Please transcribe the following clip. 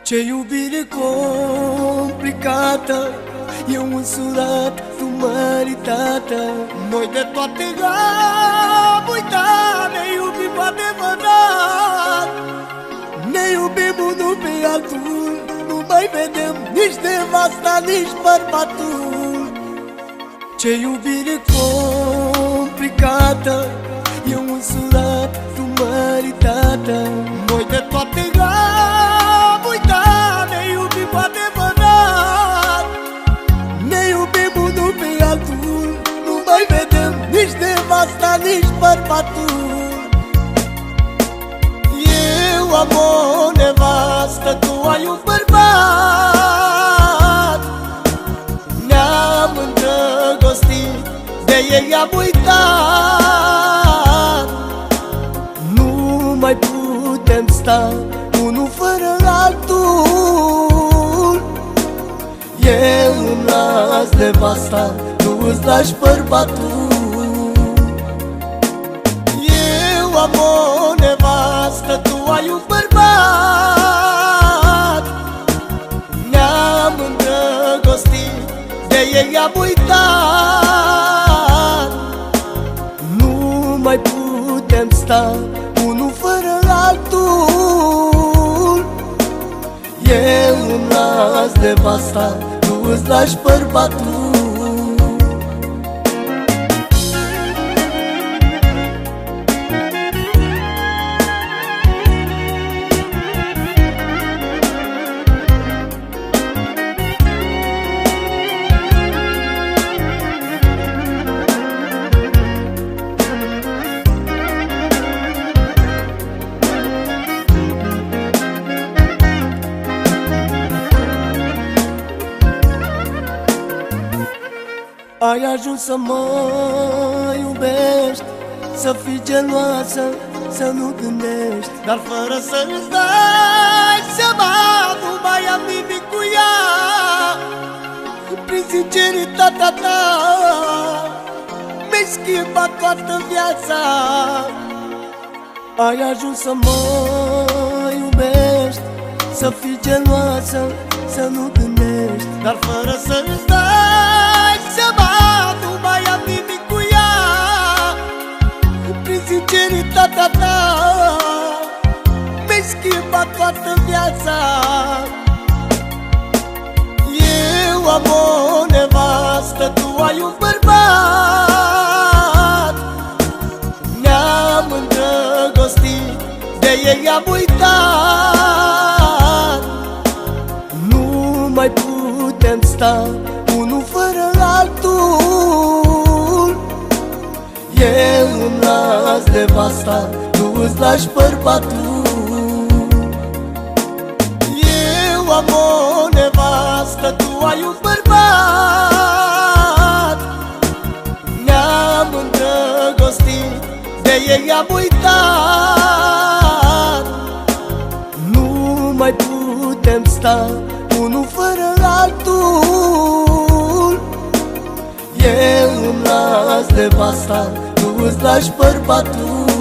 Ce iubire complicată, eu însurat, tu măritată. Noi de toate am uitat, ne iubim cu adevărat. Ne iubim unul pe altul, nu mai vedem nici nevasta, nici bărbatul. Ce iubire complicată, eu însurat, tu măritată. Noi de toate am uitat, ne iubim cu adevărat. Ne iubim unul pe altul, nu mai vedem nici nevasta, nici bărbatul. Eu am o nevastă, tu ai un bărbat. Ne-am îndrăgostit, de ei am uitat. Nu mai putem sta unul fără altul. Eu îmi las nevasta, tu îți lași bărbatul. Eu am o nevastă, tu ai un bărbat. Ne-am îndrăgostit, de ei am uitat. Nu mai putem sta unul fără altul. Eu îmi las nevasta, tu îți lași bărbatul. Ai ajuns să mă iubești, să fii geloasă, să nu gândești. Dar fără să-ți dai seama, nu mai am nimic cu ea. Prin sinceritatea ta mi-ai schimbat toată viața. Ai ajuns să mă iubești, să fii geloasă, să nu gândești. Dar fără să-ți dai seama, nu mai am nimic cu ea. Prin sinceritatea ta mi-ai schimbat toată viața. Eu am o nevastă, tu ai un bărbat. Ne-am îndrăgostit, de ei am uitat. Nu mai putem sta unul fără altul. Eu îmi las nevasta, tu îți lași bărbatul. Eu am o nevastă, tu ai un bărbat. Ne-am îndrăgostit, de ei am uitat. Nu mai putem sta unul fără altul. Eu îmi las nevasta, tu îți lași bărbatul.